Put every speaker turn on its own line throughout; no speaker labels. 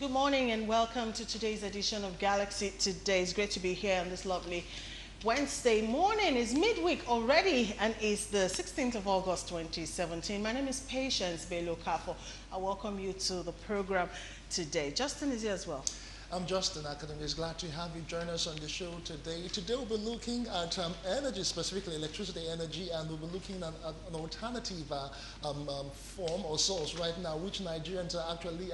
Good morning and welcome to today's edition of Galaxy Today. It's great to be here on this lovely Wednesday morning. It's midweek already and it's the 16th of August 2017. My name is Patience Bello Kafo. I welcome you to the program today. Justin is here as well.
I'm Justin Academy. Is glad to have you join us on the show today. Today we'll be looking at energy, specifically electricity energy, and we'll be looking at an alternative form or source right now, which Nigerians are actually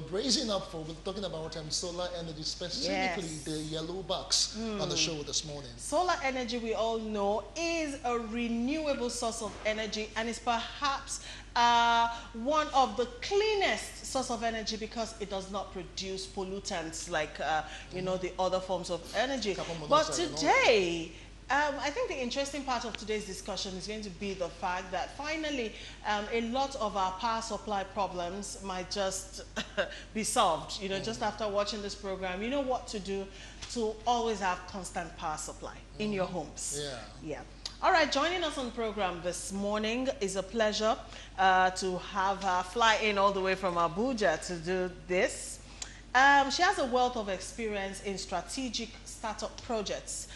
bracing up for. We're talking about solar energy, specifically the yellow box on the show this morning.
Solar energy, we all know, is a renewable source of energy and is perhaps one of the cleanest source of energy because it does not produce pollutants like the other forms of energy. But today, I think the interesting part of today's discussion is going to be the fact that finally a lot of our power supply problems might just be solved. Just after watching this program, you know what to do to always have constant power supply in your homes. Yeah. All right, joining us on the program this morning is a pleasure to have her fly in all the way from Abuja to do this. She has a wealth of experience in strategic startup projects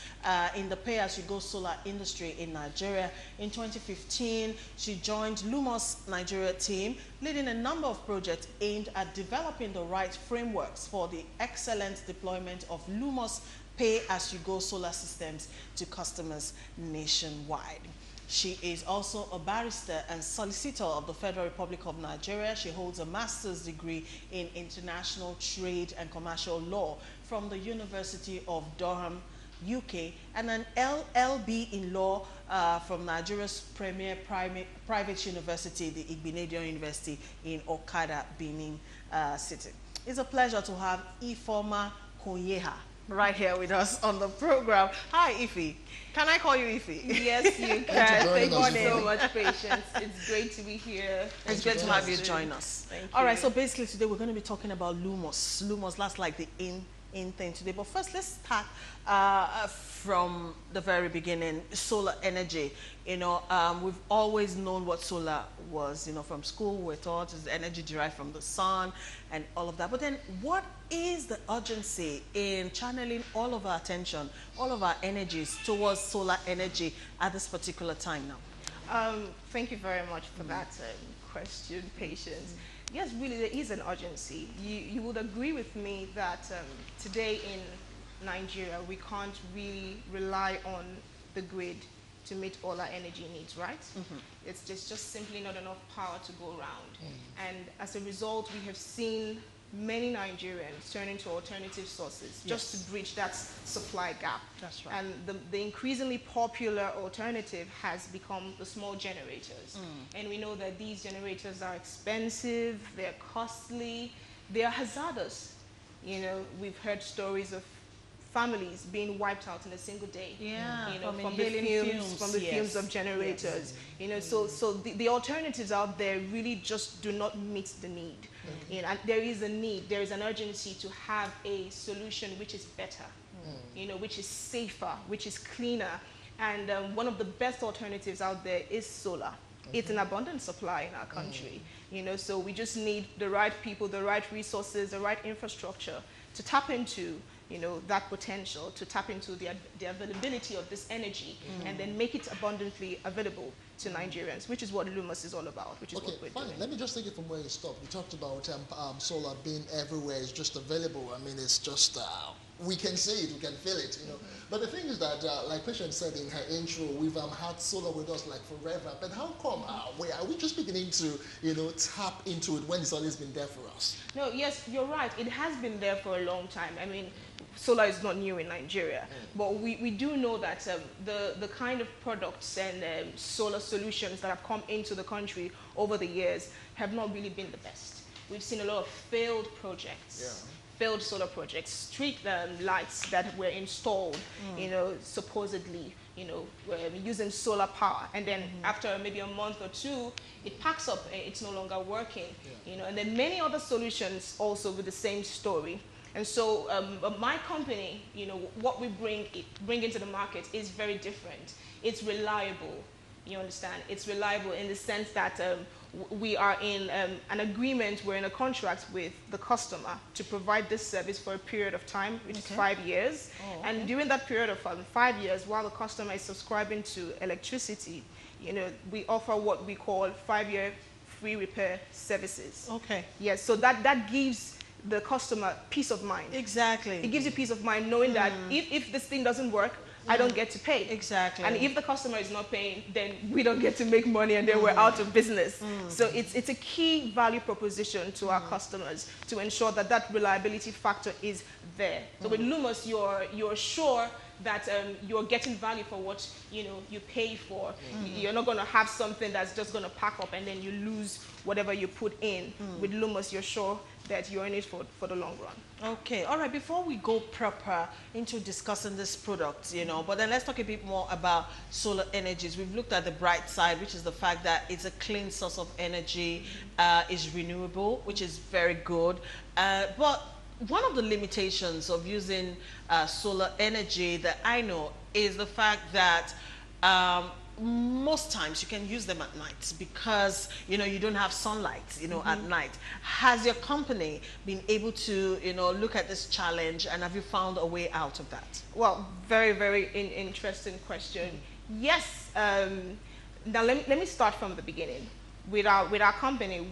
in the pay-as-you-go solar industry in Nigeria. In 2015, she joined Lumos Nigeria team, leading a number of projects aimed at developing the right frameworks for the excellent deployment of Lumos pay-as-you-go solar systems to customers nationwide. She is also a barrister and solicitor of the Federal Republic of Nigeria. She holds a master's degree in international trade and commercial law from the University of Durham, UK, and an LLB in law from Nigeria's premier private university, the Igbinedion University in Okada, Benin City. It's a pleasure to have Ifeoma Konyeha right here with us on the program. Hi, Ife. Can I call you Ife?
Yes, you can. Thank you so much, Patience. It's great to be here.
It's great to have you join us.
Thank you.
All right, so basically today we're going to be talking about Lumos. Lumos, that's like the in thing today. But first, let's start from the very beginning. Solar energy. We've always known what solar was. From school we're taught is energy derived from the sun and all of that. But then, what is the urgency in channeling all of our attention, all of our energies towards solar energy at this particular time now?
Thank you very much for that question, Patience. Yes, really, there is an urgency. You would agree with me that today in Nigeria, we can't really rely on the grid to meet all our energy needs, right? It's just simply not enough power to go around. And as a result, we have seen many Nigerians turning to alternative sources just to bridge that supply gap.
That's right.
And the increasingly popular alternative has become the small generators. And we know that these generators are expensive, they're costly, they're hazardous. We've heard stories of families being wiped out in a single day. From the fumes of generators. So the alternatives out there really just do not meet the need. And there is a need, there is an urgency to have a solution which is better, which is safer, which is cleaner. And one of the best alternatives out there is solar. It's an abundant supply in our country. So we just need the right people, the right resources, the right infrastructure to tap into that potential, to tap into the availability of this energy and then make it abundantly available to Nigerians, which is what Lumos is all about, which is what we're doing.
Let me just take it from where you stopped. You talked about solar being everywhere. It's just available. I mean, it's just, we can see it, we can feel it, But the thing is that, like Patience said in her intro, we've had solar with us like forever. But how come, are we just beginning to, tap into it when it's always been there for us?
No, yes, you're right. It has been there for a long time. I mean, solar is not new in Nigeria, but we do know that the kind of products and solar solutions that have come into the country over the years have not really been the best. We've seen a lot of failed projects, failed solar projects, street lights that were installed, supposedly, using solar power, and then after maybe a month or two, it packs up, it's no longer working, and then many other solutions also with the same story. And so my company, what we bring into the market is very different. It's reliable. You understand? It's reliable in the sense that we are in an agreement, we're in a contract with the customer to provide this service for a period of time, which is 5 years.
Oh,
and during that period of 5 years, while the customer is subscribing to electricity, we offer what we call 5-year free repair services.
Okay.
Yes, so that gives the customer peace of mind.
Exactly.
It gives you peace of mind knowing that if this thing doesn't work, I don't get to pay.
Exactly.
And if the customer is not paying, then we don't get to make money, and then we're out of business. So it's a key value proposition to our customers to ensure that that reliability factor is there. So with Lumos, you're sure that you're getting value for what you pay for. You're not going to have something that's just going to pack up and then you lose whatever you put in. With Lumos, you're sure that you're in it for the long run.
Okay, all right, before we go proper into discussing this product, but then let's talk a bit more about solar energies. We've looked at the bright side, which is the fact that it's a clean source of energy, is renewable, which is very good. But one of the limitations of using solar energy that I know is the fact that most times you can use them at night because you don't have sunlight at night. Has your company been able to look at this challenge, and have you found a way out of that?
Well, very, very interesting question. Yes. Now let me start from the beginning. With our company,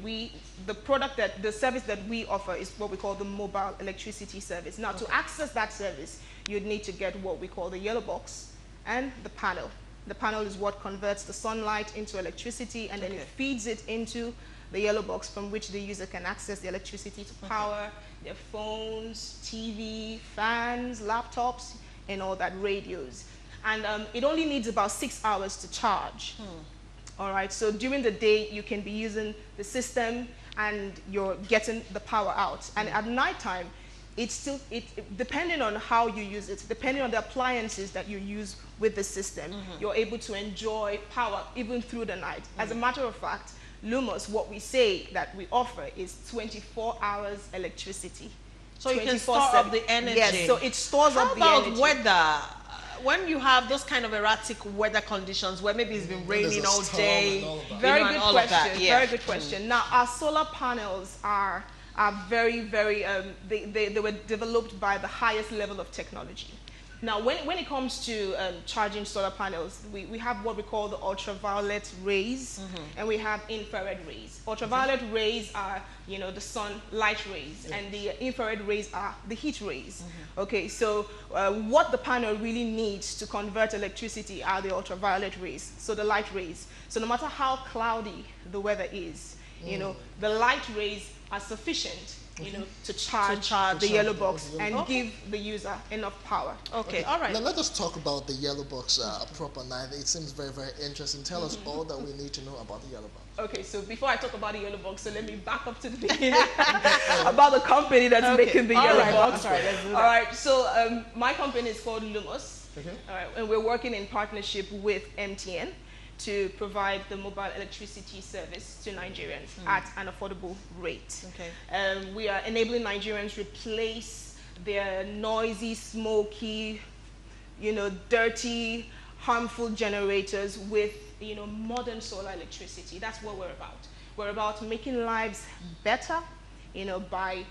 the service that we offer is what we call the mobile electricity service. Now, to access that service, you'd need to get what we call the yellow box and the panel. The panel is what converts the sunlight into electricity, and then it feeds it into the yellow box, from which the user can access the electricity to power their phones, TV, fans, laptops, and all that, radios. And it only needs about 6 hours to charge. All right, so during the day, you can be using the system and you're getting the power out. And at nighttime, depending on how you use it, depending on the appliances that you use with the system, you're able to enjoy power even through the night. As a matter of fact, Lumos, what we say that we offer is 24 hours electricity.
So you can store up the energy.
Yes, so it stores up the energy.
How about weather? When you have those kind of erratic weather conditions where maybe it's been raining all day.
Very good question. Very good question. Now, our solar panels are very, very, they were developed by the highest level of technology. Now, when it comes to charging solar panels, we have what we call the ultraviolet rays, and we have infrared rays. Ultraviolet rays are, the sunlight rays, and the infrared rays are the heat rays. Okay, so what the panel really needs to convert electricity are the ultraviolet rays, so the light rays. So no matter how cloudy the weather is, the light rays are sufficient to charge the yellow box and give the user enough power.
Okay, all right.
Now let us talk about the yellow box proper now. It seems very, very interesting. Tell us all that we need to know about the yellow box.
Okay, so before I talk about the yellow box, so let me back up to the beginning about the company that's making the yellow box. All right, so my company is called Lumos, all right, and we're working in partnership with MTN to provide the mobile electricity service to Nigerians at an affordable rate. Okay. We are enabling Nigerians replace their noisy, smoky, dirty, harmful generators with, modern solar electricity. That's what we're about. We're about making lives better, by,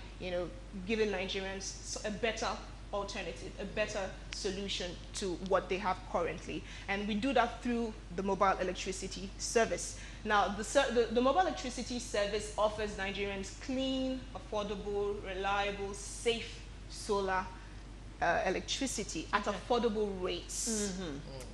giving Nigerians a better alternative, a better solution to what they have currently. And we do that through the mobile electricity service. Now, the mobile electricity service offers Nigerians clean, affordable, reliable, safe solar electricity at affordable rates.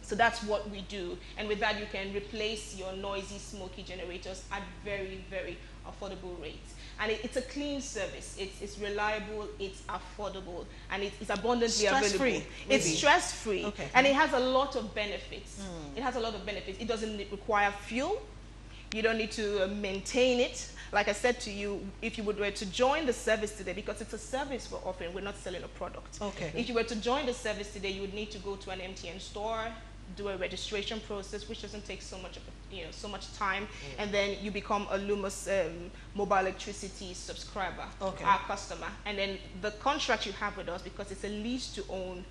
So that's what we do. And with that, you can replace your noisy, smoky generators at very, very affordable rates. And it's a clean service. It's reliable, it's affordable, and it's abundantly available. It's stress-free, and it has a lot of benefits. It has a lot of benefits. It doesn't require fuel. You don't need to maintain it. Like I said to you, if you were to join the service today, because it's a service we're offering, we're not selling a product. If you were to join the service today, you would need to go to an MTN store, do a registration process, which doesn't take so much time, and then you become a Lumos mobile electricity subscriber, our customer. And then the contract you have with us, because it's a lease to own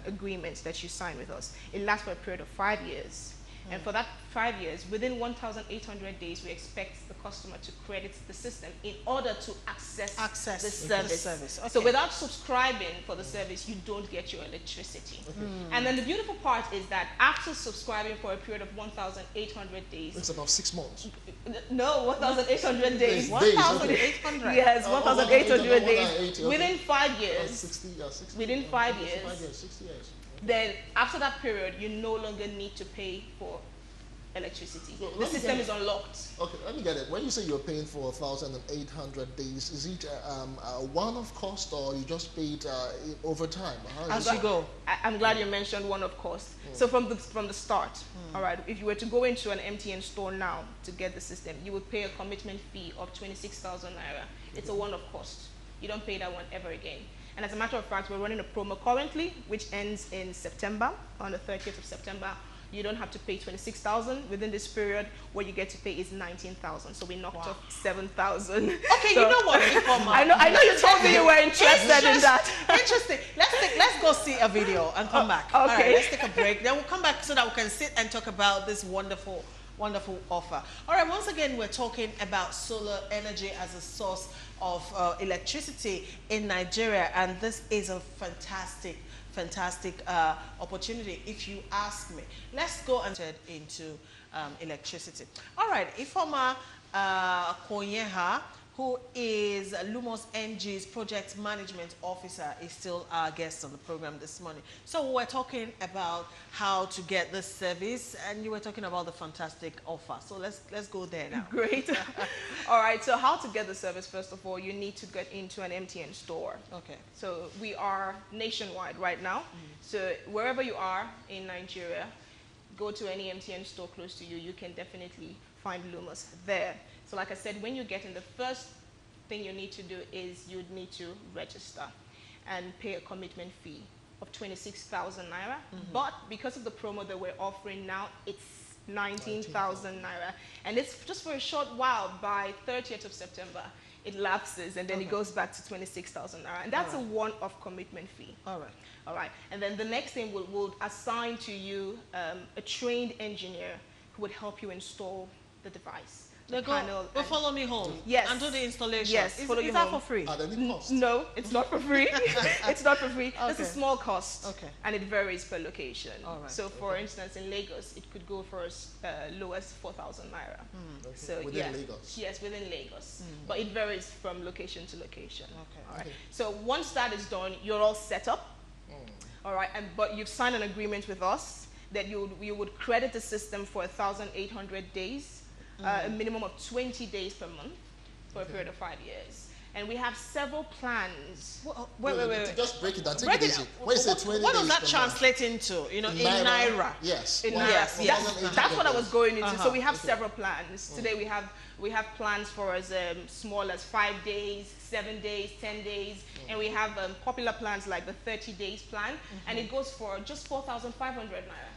agreement that you sign with us, it lasts for a period of 5 years. And for that 5 years, within 1,800 days, we expect the customer to credit the system in order to access the service.
Okay.
So without subscribing for the service, you don't get your electricity. And then the beautiful part is that after subscribing for a period of 1,800 days,
It's about 6 months.
no, 1,800 days.
1,800.
Yes, 1,800 days.
1,880,
Within 5 years,
60
within 5 years,
5 years, 60 years.
then after that period, you no longer need to pay for electricity.
So
The system is unlocked.
Okay, let me get it. When you say you're paying for 1,800 days, is it a one-off cost or you just paid over time? How is
As
it?
you go.
I'm glad you mentioned one-off cost. So from the start, all right, if you were to go into an MTN store now to get the system, you would pay a commitment fee of 26,000 naira. It's a one-off cost. You don't pay that one ever again. And as a matter of fact, we're running a promo currently, which ends in September, on the 30th of September. You don't have to pay 26,000 within this period. What you get to pay is 19,000. So we knocked off 7,000.
Okay, so, you know what, Ifeoma?
I know you told me you were interested in that.
Interesting. Let's go see a video and come back.
Okay.
All right, let's take a break. Then we'll come back so that we can sit and talk about this wonderful offer. All right, once again, we're talking about solar energy as a source of electricity in Nigeria, and this is a fantastic opportunity, if you ask me. Let's go and get into electricity. All right, Ifeoma Konyeha, who is Lumos NG's project management officer, is still our guest on the program this morning. So we're talking about how to get this service, and you were talking about the fantastic offer. So let's go there now.
Great. All right, so how to get the service? First of all, you need to get into an MTN store.
Okay.
So we are nationwide right now. So wherever you are in Nigeria, go to any MTN store close to you. You can definitely find Lumos there. So like I said, when you get in, the first thing you need to do is you need to register and pay a commitment fee of 26,000 naira. But because of the promo that we're offering now, it's 19,000 naira. And it's just for a short while. By 30th of September, it lapses and then it goes back to 26,000 naira. And that's a one-off commitment fee.
All right.
All right. And then the next thing, we'll assign to you a trained engineer who would help you install the device.
They go follow me home.
Yes.
And do the installation.
Yes.
Is
Follow you
that
home.
for free?
Are there any costs?
No, it's not for free. It's not for free. It's a
Okay.
small cost.
Okay.
And it varies per location.
All right.
So for instance, in Lagos, it could go for as low as 4,000 naira.
Okay.
So
Within
yeah.
Lagos?
Yes, within Lagos. But it varies from location to location.
Okay.
All right. So once that is done, you're all set up. All right. But you've signed an agreement with us that you would credit the system for 1,800 days. A minimum of 20 days per month for a period of 5 years. And we have several plans.
Wait.
Just break it down. Take
Break
it
it
easy.
down.
When you say 20
What does
days
that
per month,
translate into? You know, in naira.
Yes.
In
Yes,
Naira.
yes.
That's what I was going into. So we have
Okay.
several plans. Today we have plans for as small as 5 days, 7 days, 10 days, and we have popular plans like the 30 days plan, and it goes for just 4,500 naira.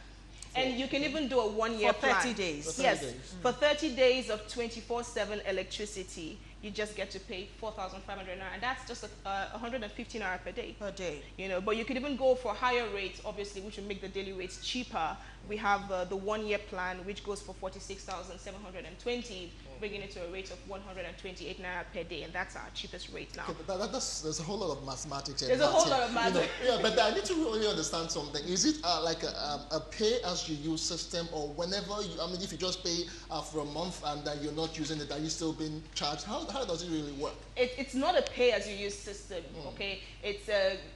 And you can even do a 1-year
For
plan.
30 days.
For 30
Yes,
days.
for 30 days of 24/7 electricity, you just get to pay 4,500 naira, and that's just 150 naira per day.
Per day.
You know, but you could even go for higher rates, obviously, which will make the daily rates cheaper. We have the 1-year plan, which goes for 46,720, bringing it to a rate of 128 naira per day, and that's our cheapest rate now.
Okay, but there's a whole lot of mathematics.
There's a whole lot of math.
Yeah, but I need to really understand something. Is it like a pay-as-you-use system, or whenever you, I mean, if you just pay for a month and you're not using it, are you still being charged? How does it really work?
It's not a pay-as-you-use system, okay? It's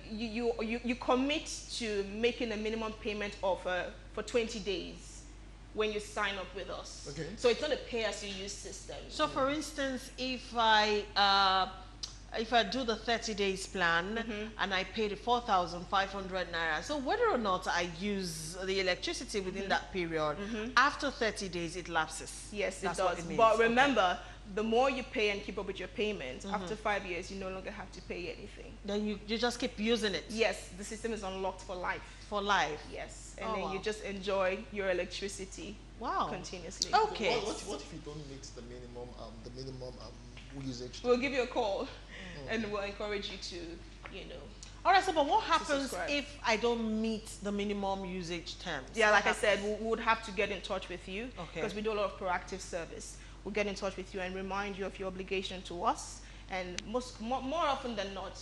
you commit to making a minimum payment of for 20 days when you sign up with us.
Okay.
So it's not a pay-as-you-use system.
So, for instance, if I do the 30 days plan and I pay the 4,500 naira, so whether or not I use the electricity within that period, after 30 days it lapses.
Yes,
That's
it
what
does.
means.
But
Okay.
remember, the more you pay and keep up with your payments, after 5 years, you no longer have to pay anything.
Then you just keep using it
Yes, the system is unlocked for life.
for life.
Yes, and
Oh,
then you
wow.
just enjoy your electricity
Wow.
continuously.
Okay.
What if you don't meet the minimum usage?
We'll give you a call, and we'll encourage you to, you know.
All right, so but what happens
subscribe.
if I don't meet the minimum usage terms?
Yeah,
What
like I said, we would have to get in touch with you
Okay.
because we do a lot of proactive service. We'll get in touch with you and remind you of your obligation to us. And more often than not,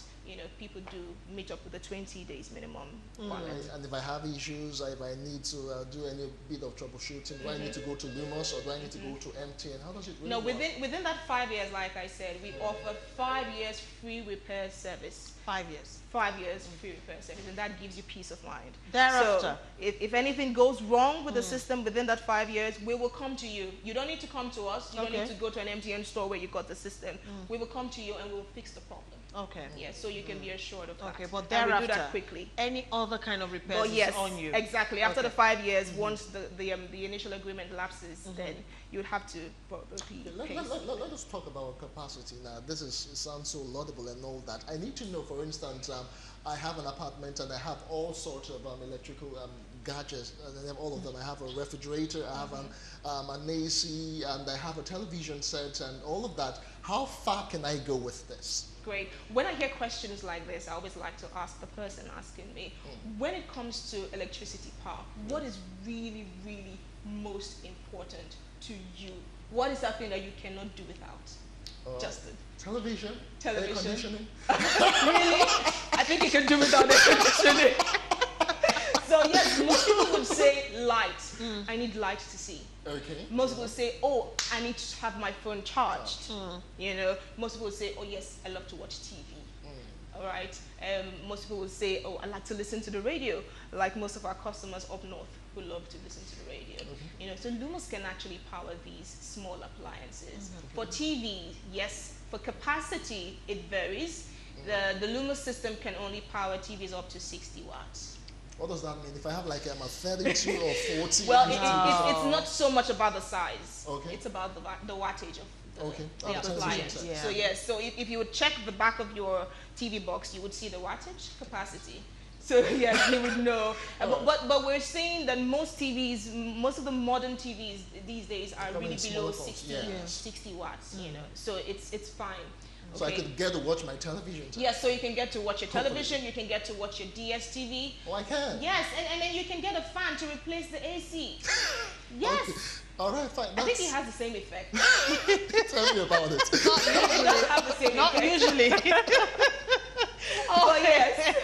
people do meet up with the 20 days minimum requirement.
And if I have issues, if I need to do any bit of troubleshooting, do I need to go to Lumos or do I need to go to MTN? How does it really
No,
work?
within that 5 years, like I said, we offer 5 years free repair service.
5 years.
5 years free repair service, and that gives you peace of mind.
Thereafter.
So if anything goes wrong with the system within that 5 years, we will come to you. You don't need to come to us. You don't
Okay.
need to go to an MTN store where you got the system. We will come to you and we will fix the problem.
Okay.
Yeah, so you can be assured of that.
Okay, but
And
thereafter,
we do that quickly.
any other kind of repairs
But yes,
is on you.
exactly. After
Okay.
the 5 years, once the initial agreement lapses, then you'd have to probably
Let,
pay.
let us talk about capacity now. It sounds so laudable and all that. I need to know, for instance, I have an apartment and I have all sorts of electrical gadgets, and I have all of them. I have a refrigerator, I have an AC, and I have a television set, and all of that. How far can I go with this?
Great. When I hear questions like this, I always like to ask the person asking me, when it comes to electricity power, what is really, really most important to you? What is that thing that you cannot do without? Justin.
Television,
Television.
air conditioning.
Really? I think you can do without air conditioning. So yes, most people would say light. I need light to see.
Okay.
Most people say, oh, I need to have my phone charged. Most people would say, oh yes, I love to watch TV. All right. Most people would say, oh, I like to listen to the radio, like most of our customers up north who love to listen to the radio. So Lumos can actually power these small appliances. For TV, yes. For capacity, it varies. The Lumos system can only power TVs up to 60 watts.
What does that mean? If I have like a 32 or 40?
Well, it's not so much about the size.
Okay.
It's about the wattage of the
television
appliance.
set.
Yeah.
So yes, so if you would check the back of your TV box, you would see the wattage capacity. So yes, you would know. But we're seeing that most TVs, most of the modern TVs these days are
Come
really
in
below
small
60,
phones, yes.
60 watts. So it's fine.
So I could get to watch my television.
Yes, so you can get to watch your television, you can get to watch your DSTV.
Oh, I can?
Yes, and then you can get a fan to replace the AC. Yes.
Okay. All right, fine.
I think it has the same effect.
Tell me about it.
It does have the same
Not
effect.
usually.
But yes.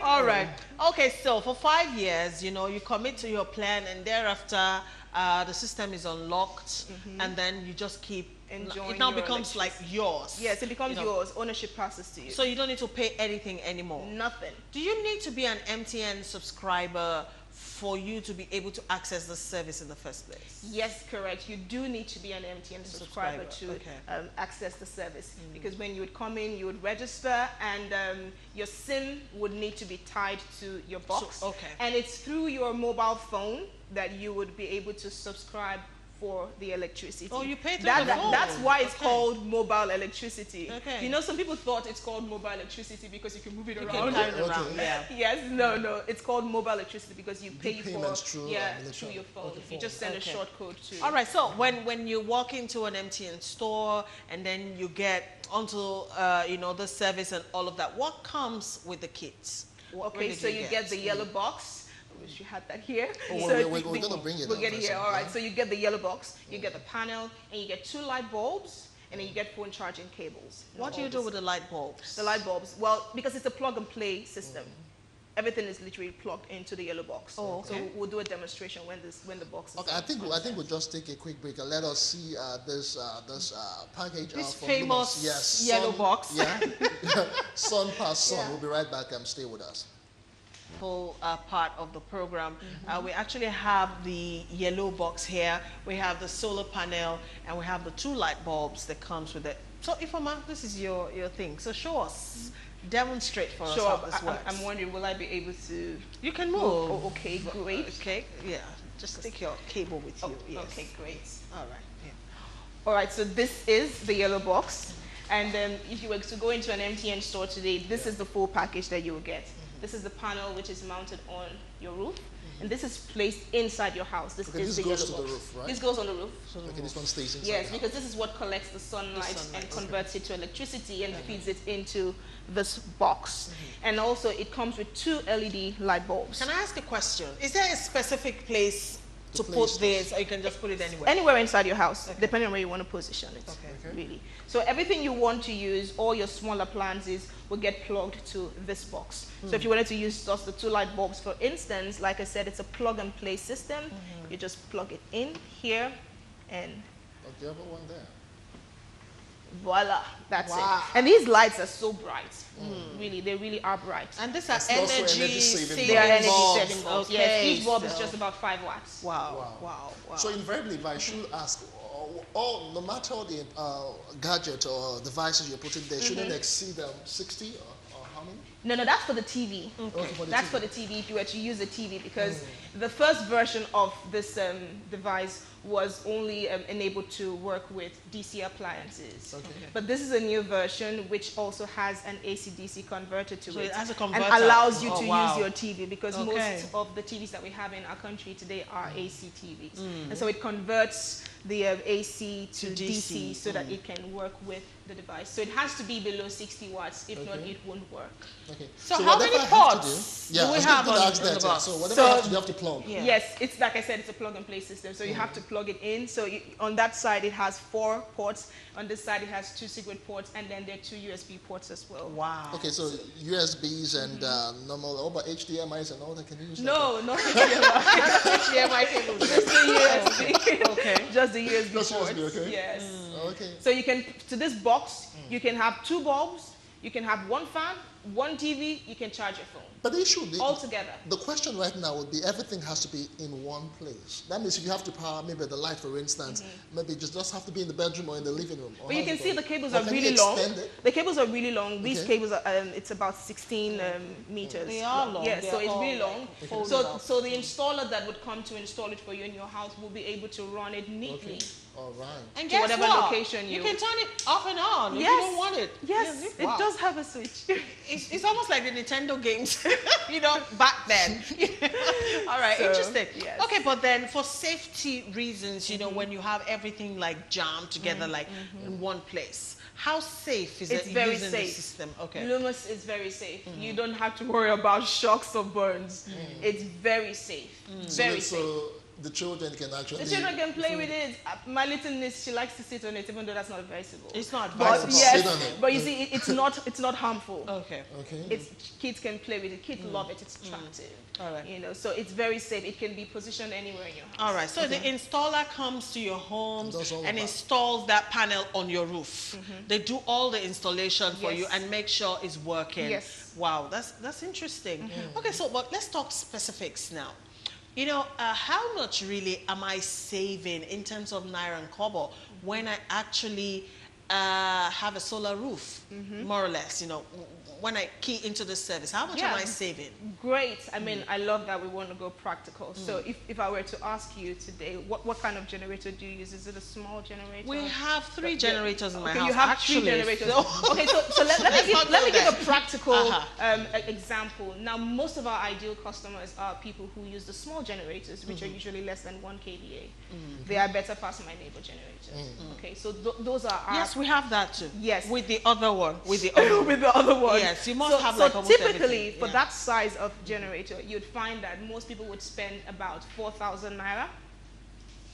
All right. Okay, so for 5 years, you commit to your plan, and thereafter, the system is unlocked, and then you just keep
Enjoying
it now
your
becomes like yours.
Yes, it becomes yours. Ownership passes to you.
So you don't need to pay anything anymore.
Nothing.
Do you need to be an MTN subscriber for you to be able to access the service in the first place?
Yes, correct. You do need to be an MTN subscriber to
okay.
access the service, because when you would come in, you would register, and your SIM would need to be tied to your box.
So, okay.
And it's through your mobile phone that you would be able to subscribe for the electricity.
Oh, you pay through the phone.
That's why it's
Okay.
called mobile electricity.
Okay.
Some people thought it's called mobile electricity because you can move it
You
around.
can carry it
Okay.
around, yeah.
Yes, no. It's called mobile electricity because you pay
payments
for
through,
through
electronic.
your phone.
Okay,
You just send
Okay.
a short code to.
All right, so when you walk into an MTN store and then you get onto the service and all of that, what comes with the kits? What
Okay,
did
so you get the yellow box. I wish you had that here. So
we're going to bring it.
We'll
out
get it
first,
here. All right.
yeah?
So you get the yellow box, you get the panel, and you get 2 light bulbs, and then you get phone charging cables.
What do you do with the light bulbs?
The light bulbs? Well, because it's a plug and play system. Everything is literally plugged into the yellow box.
Oh, okay.
So we'll do a demonstration when the box is.
Okay, I think we'll just take a quick break and let us see this package.
This
from
famous
Lumos. Yes,
yellow
Sun-
box.
Yeah, Sun past Sun.
Yeah.
We'll be right back. Stay with us.
Part of the program. We actually have the yellow box here. We have the solar panel, and we have the 2 light bulbs that comes with it. So, Ifeoma, this is your thing. So show us, demonstrate for us how this works.
I'm wondering, will I be able to?
You can move.
Oh, okay, great.
Okay, yeah. Just take your cable with you.
Oh,
Yes.
okay, great.
All right. Yeah.
All right, so this is the yellow box. And if you were to go into an MTN store today, this is the full package that you will get. This is the panel which is mounted on your roof. And this is placed inside your house. This is the
goes
yellow
to
box.
the roof, right?
This goes on the roof.
Okay, this one stays inside.
Yes, because this is what collects the sunlight and converts it to electricity and feeds it into this box. And also it comes with 2 LED light bulbs.
Can I ask a question? Is there a specific place to put this, or you can just put it anywhere?
Anywhere inside your house, depending on where you want to position it,
Okay.
really. So everything you want to use, all your small appliances, will get plugged to this box. So if you wanted to use just the 2 light bulbs, for instance, like I said, it's a plug and play system. You just plug it in here, and
Okay, have one there.
voila, that's
Wow.
it. And these lights are so bright. Really, they really are bright.
And these are
That's also
energy
energy saving
saving
They are energy
bulbs.
saving bulbs.
Okay,
Yes, each bulb is
so-
just about 5 watts.
Wow.
So invariably, if I should ask, no matter the gadget or devices you're putting there, shouldn't exceed 60 or how many?
No, that's for the TV.
Okay, for the
That's
TV.
for the TV if you were to use a TV, because the first version of this device was only enabled to work with DC appliances.
Okay.
But this is a new version which also has an AC-DC converter to
So
it.
it has a
and
converter.
allows you
Oh,
to
wow.
use your TV, because
Okay.
most of the TVs that we have in our country today are AC TVs. And so it converts the AC to DC so that it can work with the device. So it has to be below 60 watts, if not
Okay.
it won't work.
Okay.
So how
whatever
many
I have to
ports
do, yeah,
do we
I was
have
going to
on
ask
the
that,
box?
So whatever
So-
you have to do, you have to plug.
Yeah.
Yes, it's like I said, it's a plug and play system. So you have to plug it in. So on that side, it has 4 ports. On this side, it has 2 cigarette ports, and then there are 2 USB ports as well.
Wow.
Okay, so USBs and normal, but HDMIs and all that, can you use that?
No, not HDMI.
HDMI cables.
Just the USB.
Okay.
Just the USB
Just
ports.
USB, okay.
Yes.
Okay.
So you can, to this box, you can have 2 bulbs, you can have 1 fan, 1 TV, you can charge your phone.
But the issue,
All together.
the question right now would be everything has to be in one place. That means if you have to power maybe the light, for instance, maybe it just have to be in the bedroom or in the living room. Or
But you
how
can
does it
see
go?
the cables
Or
are
can you
really long.
extend it?
The cables are really long. These
Okay.
cables are, it's about 16 meters.
They are long.
Yeah,
They
so
are
it's really
all
long.
folded
So,
up.
so the installer that would come to install it for you in your house will be able to run it neatly.
All right.
And
to
guess
whatever
what?
location
you
you-
can turn it off and on if
Yes.
you don't want it.
Yes, it
Wow.
does have a switch.
It's almost like the Nintendo games, back then. All right,
So,
interesting.
yes.
Okay, but then for safety reasons, when you have everything like jammed together, like in one place, how safe is
It's
it
very
using
safe.
the system? Okay.
Lumos is very safe. You don't have to worry about shocks or burns. It's very safe. Very safe.
So the children can actually.
The children can play with it. My little niece, she likes to sit on it, even though that's not advisable.
It's not
But
advisable.
Sit on
yes,
it.
but you see, it's not harmful.
Okay.
Okay.
Kids can play with it. Kids love it. It's attractive.
All right.
So it's very safe. It can be positioned anywhere in your house.
All right, so the installer comes to your homes
Does all of
and
that.
installs that panel on your roof. They do all the installation for
Yes.
you and make sure it's working.
Yes.
Wow, that's interesting. Okay, so but let's talk specifics now. How much really am I saving in terms of naira and kobo when I actually have a solar roof, more or less? When I key into the service, how much am
Yeah.
I saving?
Great. I mean, I love that we want to go practical. So if I were to ask you today, what kind of generator do you use? Is it a small generator?
We have 3 generators in my
Okay,
house.
you have
actually,
3 generators.
so-
Okay, so let
Let's
me
not
give, let
go
me give
there.
a practical
Uh-huh.
example. Now, most of our ideal customers are people who use the small generators, which are usually less than 1 kVA. They are better Fast My Neighbor generators. Okay, so those are our...
Yes, we have that too.
Yes.
With the other one. With the other one.
with the other one.
Yes, you must have
so
like almost
typically
everything.
for
Yeah.
that size of generator, you'd find that most people would spend about 4,000 naira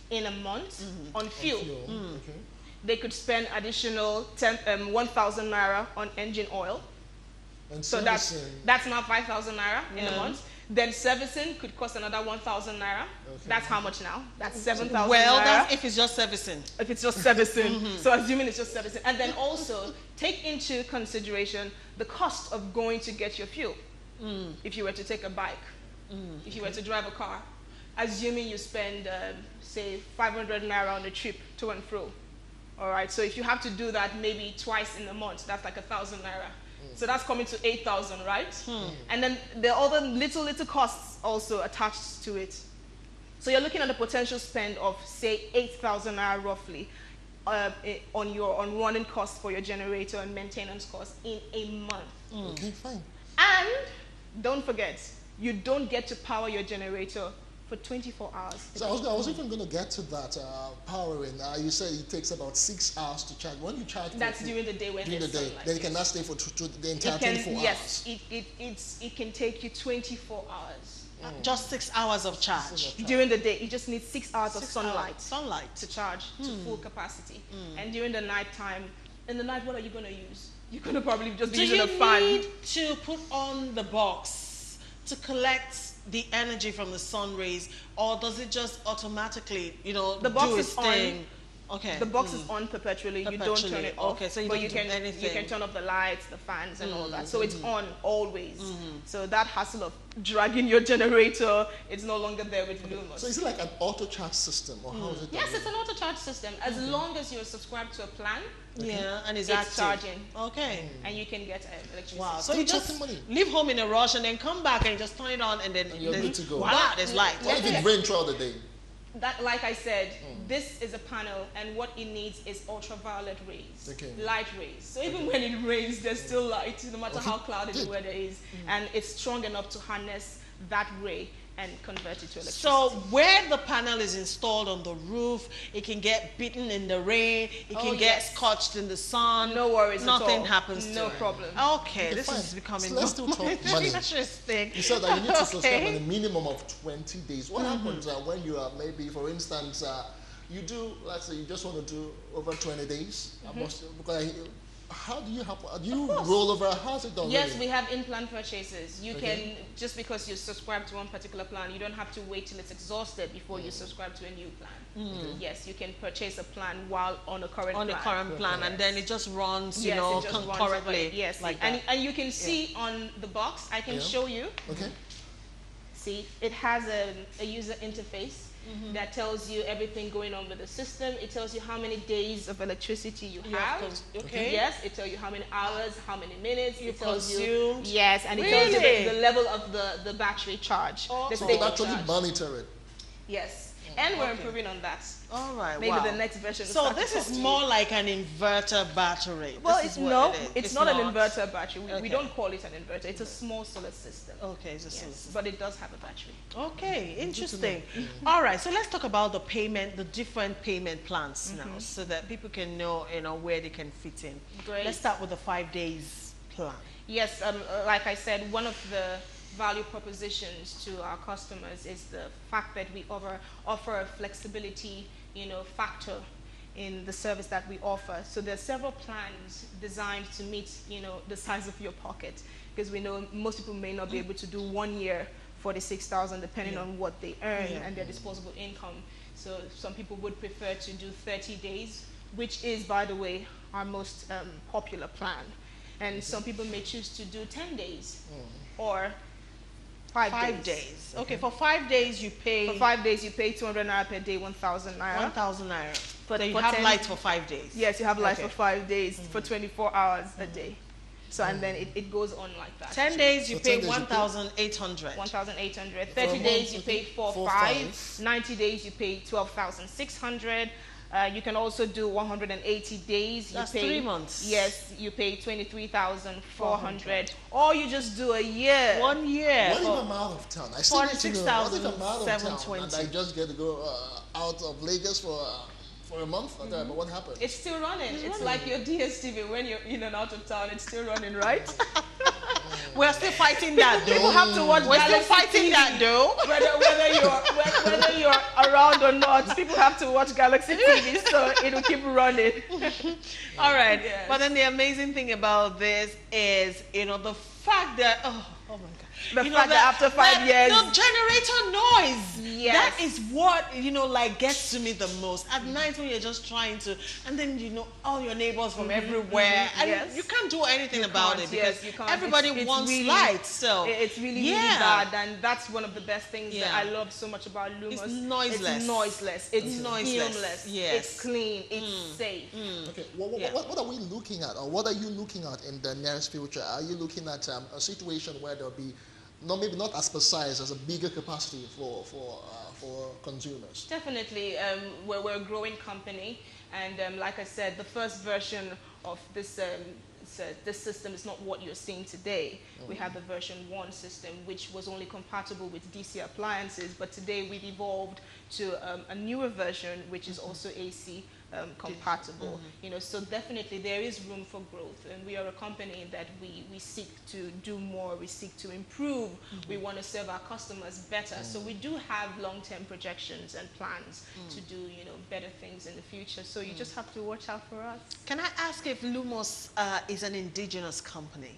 in a month on fuel.
Okay.
They could spend additional 1,000 naira on engine oil.
And
So
servicing,
that's now 5,000 naira in a
Yeah.
month. Then servicing could cost another 1,000 naira. That's how much now? That's 7,000
Well,
naira.
that's if it's just servicing.
If it's just servicing. So assuming it's just servicing. And then also take into consideration the cost of going to get your fuel. If you were to take a bike, if you were to drive a car, assuming you spend, say, 500 naira on a trip to and fro. All right, so if you have to do that maybe twice in a month, that's like 1,000 naira. So that's coming to 8,000, right? And then there are other little costs also attached to it. So you're looking at a potential spend of, say, 8,000 naira roughly on running costs for your generator and maintenance costs in a month.
okay, fine.
And don't forget, you don't get to power your generator for 24 hours.
So I was even going to get to that powering. You said it takes about 6 hours to charge. When you charge,
That's during the day when
during the
there's
day,
sunlight.
then it cannot stay for the entire 24
yes,
hours.
it can take you 24 hours.
Just 6 hours of charge.
During the day, you just need 6 hours of
6
sunlight.
hours. Sunlight.
To charge to full capacity. And during the night time, in the night, what are you going to use? You're going to probably just be using a fan.
Do you need to put on the box to collect the energy from the sun rays, or does it just automatically,
the box
do
is
its thing?
Okay. The box is on perpetually. You don't turn it off.
Okay, so you
but
don't
you
do
can
anything.
You can turn off the lights, the fans, and all that. So it's on always. So that hassle of dragging your generator, it's no longer there with Lumos.
So is it like an auto charge system, or how is it?
Yes, it's an auto charge system. As long as you're subscribed to a plan,
yeah, and it's active.
charging.
Okay.
And you can get electricity.
Wow. So
Still
you just
talking money.
leave home in a rush and then come back and you just turn it on and then
you're good to go.
Voila, there's light.
What if it rains throughout the day?
That, like I said, this is a panel, and what it needs is ultraviolet rays, light rays. So even when it rains, there's still light, no matter how cloudy the weather is, and it's strong enough to harness that ray and convert it to electricity.
So where the panel is installed on the roof, it can get beaten in the rain, it can get scorched in the sun.
No worries
Nothing
at all.
happens to it.
No problem.
Okay, this is becoming
Let's still talk money.
interesting.
You said that you need to subscribe on a minimum of 20 days. What happens when you are maybe, for instance, you do, let's say you just want to do over 20 days? Because how do you roll over? How's it done?
Yes, we have in-plan purchases. You can, just because you subscribe to one particular plan, you don't have to wait till it's exhausted before you subscribe to a new plan. Yes, you can purchase a plan while on a current plan.
And then it just runs,
it just
concurrently.
Runs yes,
like
and you can see on the box, I can show you.
Okay.
See, it has a user interface that tells you everything going on with the system. It tells you how many days of electricity you have.
Okay.
Yes, it tells you how many hours, how many minutes.
You
it tells
consumed.
you. Yes, and it tells you the level of the battery charge.
So you can actually monitor it.
Yes. And we're improving on that.
All right.
Maybe the next version.
So this is more like an inverter battery.
Well, it's not an inverter battery. We don't call it an inverter. It's a small solar system.
Okay, it's a solar system.
But it does have a battery.
Okay, interesting. All right, so let's talk about the different payment plans now, so that people can know, where they can fit in.
Great.
Let's start with the 5 days plan.
Yes, like I said, one of the value propositions to our customers is the fact that we offer a flexibility, factor in the service that we offer. So there are several plans designed to meet, the size of your pocket, because we know most people may not be able to do 1 year 46,000 depending on what they earn and their disposable income. So some people would prefer to do 30 days, which is, by the way, our most popular plan. And some people may choose to do 10 days or 5 days.
Okay, for 5 days you pay.
For 5 days you pay 200 naira per day, 1,000 naira.
1,000 naira.
But
you have light for 5 days.
Yes, you have light for 5 days for 24 hours a day. So and then it goes on like that.
10 days you pay 1,800.
1,800. 30 days you pay 4,500. 90 days you pay 12,600. You can also do 180 days.
That's
you pay,
3 months.
Yes, you pay 23,400. Or you just do a year.
1 year.
What if I'm out of town? I still need to know. What if I'm out of town
46,720.
and I just get to go out of Lagos for a month? But what happened?
It's still running. It's like your DSTV when you're in and out of town. It's still running, right?
We're still fighting that though.
People have to watch
We're still
Galaxy
fighting
TV.
that though.
Whether you're around or not, people have to watch Galaxy TV, so it'll keep running.
All right.
Yes.
But then the amazing thing about this is, the fact that, oh my God.
The fact that after 5 years.
The generator noise.
Yes.
That is what, gets to me the most. At night when you're just trying to, and then, all your neighbors from everywhere. And you can't do anything about it because everybody wants light. So
it's really bad. And that's one of the best things that I love so much about Lumos.
It's noiseless.
It's noiseless. It's noiseless.
Yes.
It's clean. It's safe.
Okay. What are we looking at, or what are you looking at in the nearest future? Are you looking at a situation where there'll be maybe not as precise as a bigger capacity for consumers?
Definitely, we're a growing company, and like I said, the first version of this this system is not what you're seeing today. We have the version 1 system, which was only compatible with DC appliances, but today we've evolved to a newer version, which is also AC compatible. You know, so definitely there is room for growth, and we are a company that we seek to do more, we seek to improve, we want to serve our customers better. So we do have long-term projections and plans to do, you know, better things in the future. So you just have to watch out for us.
Can I ask if Lumos is an indigenous company?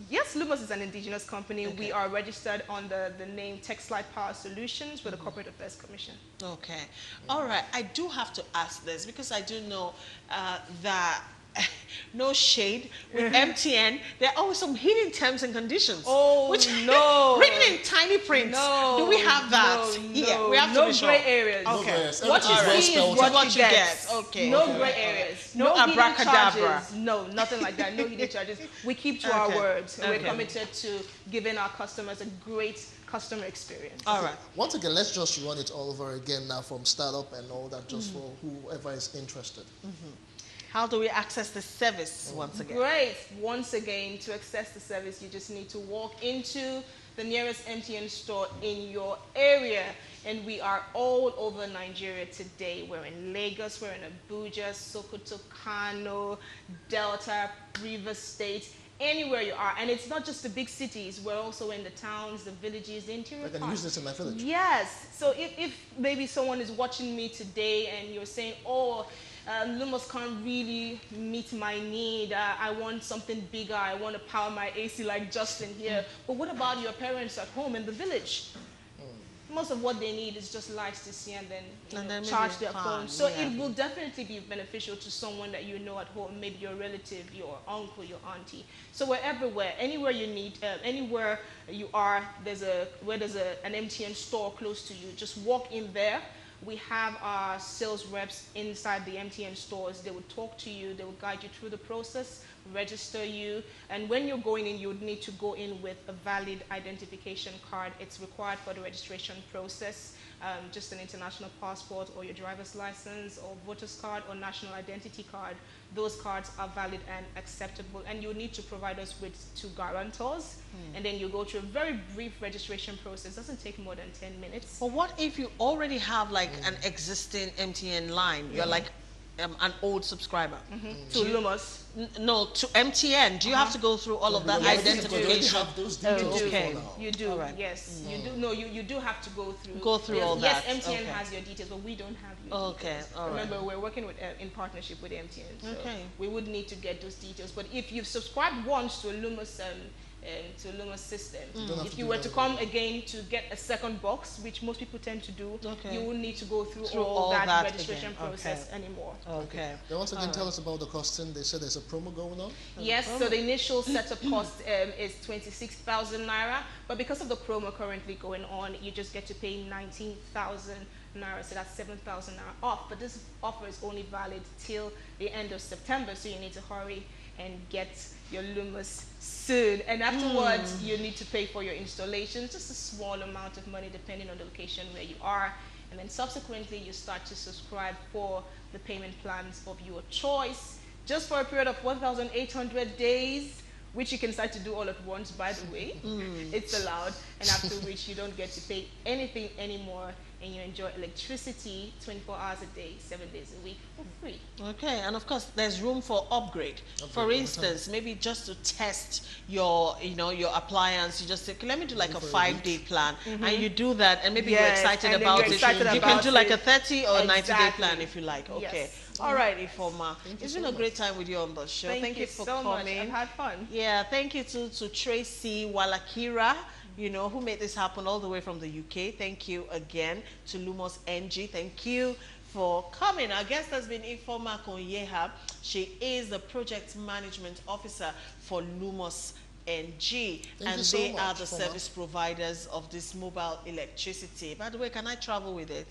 Yes, Lumos is an indigenous company. We are registered under the name TechSlide Power Solutions with the Corporate Affairs Commission.
Okay. All right. I do have to ask this because I do know that no shade with MTN, there are always some hidden terms and conditions.
Oh,
which
no.
written in tiny print.
No.
Do we have that?
No,
we have
no
to be sure.
gray areas.
Okay.
What you see is what you get.
Okay.
No gray areas.
No
hidden
abracadabra.
charges. No, nothing like that. No hidden charges. We keep to our words. And we're committed to giving our customers a great customer experience.
All right.
Once again, let's just run it all over again now from startup and all that, just for whoever is interested.
How do we access the service once again?
Great. Once again, to access the service, you just need to walk into the nearest MTN store in your area. And we are all over Nigeria today. We're in Lagos, we're in Abuja, Sokoto, Kano, Delta, Rivers State, anywhere you are. And it's not just the big cities. We're also in the towns, the villages, the interior
I can use this in my village.
Yes. So if maybe someone is watching me today and you're saying, oh, Lumos can't really meet my need. I want something bigger. I want to power my AC like Justin here. But what about your parents at home in the village? Most of what they need is just lights to see and then charge their phone. So it will definitely be beneficial to someone that you know at home, maybe your relative, your uncle, your auntie. So we're everywhere. Anywhere you need, anywhere you are, where there's an MTN store close to you, just walk in there. We have our sales reps inside the MTN stores. They would talk to you. They will guide you through the process, register you. And when you're going in, you would need to go in with a valid identification card. It's required for the registration process. Just an international passport or your driver's license or voter's card or national identity card. Those cards are valid and acceptable. And you need to provide us with 2 guarantors. And then you go through a very brief registration process. It doesn't take more than 10 minutes.
But what if you already have like an existing MTN line? You're like an old subscriber.
To Lumos.
No, to MTN. Do you have to go through all of that identification?
You do.
Right.
Yes, you do. No, you do have to go through.
All that.
Yes, MTN has your details, but we don't have your details.
All right.
Remember, we're working with in partnership with MTN, so we would need to get those details. But if you've subscribed once to a Lumos system, if you were to come again to get a second box, which most people tend to do, you will need to go through all that registration process anymore.
Okay. Then once again, tell us about the costing. They said there's a promo going on?
Yes, so the initial setup cost is 26,000 naira, but because of the promo currently going on, you just get to pay 19,000 naira, so that's 7,000 naira off. But this offer is only valid till the end of September, so you need to hurry and get your Lumos soon. And afterwards, you need to pay for your installation, just a small amount of money depending on the location where you are. And then subsequently, you start to subscribe for the payment plans of your choice, just for a period of 1,800 days, which you can start to do all at once, by the way. It's allowed. And after which, you don't get to pay anything anymore, and you enjoy electricity 24 hours a day, 7 days a week for free.
Okay, and of course, there's room for upgrade. For instance, maybe just to test your, your appliance, you just say, okay, let me do like a 5-day plan, and you do that, and maybe you're excited about it. You can do like a 30 or 90-day plan if you like. Okay. All right, Ifoma. It's been a great time with you on the show. Thank you for
so
coming.
Much. I've had fun.
Yeah, thank you to Tracy Walakira, who made this happen all the way from the UK. Thank you again to Lumos NG. Thank you for coming. Our guest has been Ifoma Konyeha. She is the Project Management Officer for Lumos NG. And they are the service providers of this mobile electricity. By the way, can I travel with it?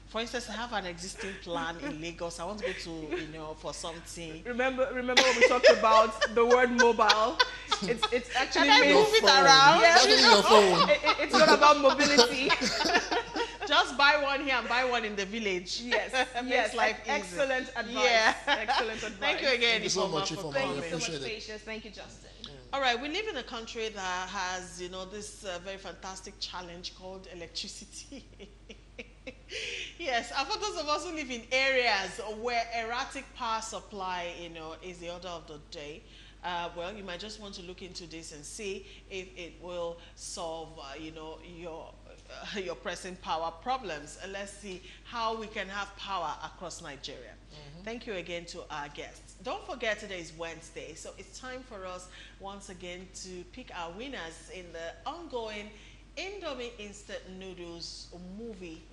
For instance, I have an existing plan in Lagos. I want to go to, for something.
Remember when we talked about the word mobile? It's actually
Can I
made-
move it
Phone.
around?
Yes.
Actually, your phone.
It's not about mobility.
Just buy one here and buy one in the village.
Yes,
Makes
yes.
life easy.
Excellent advice.
Yeah.
Excellent advice.
Thank you again,
Thank you so
Ifeoma,
much,
for
Ifeoma.
Thank
coming.
you so much,
Appreciate it.
Patience. Thank you, Justin.
All right, we live in a country that has, this very fantastic challenge called electricity. Yes, and for those of us who live in areas where erratic power supply, is the order of the day, well, you might just want to look into this and see if it will solve, your pressing power problems. And let's see how we can have power across Nigeria. Thank you again to our guests. Don't forget today is Wednesday, so it's time for us once again to pick our winners in the ongoing Indomie Instant Noodles movie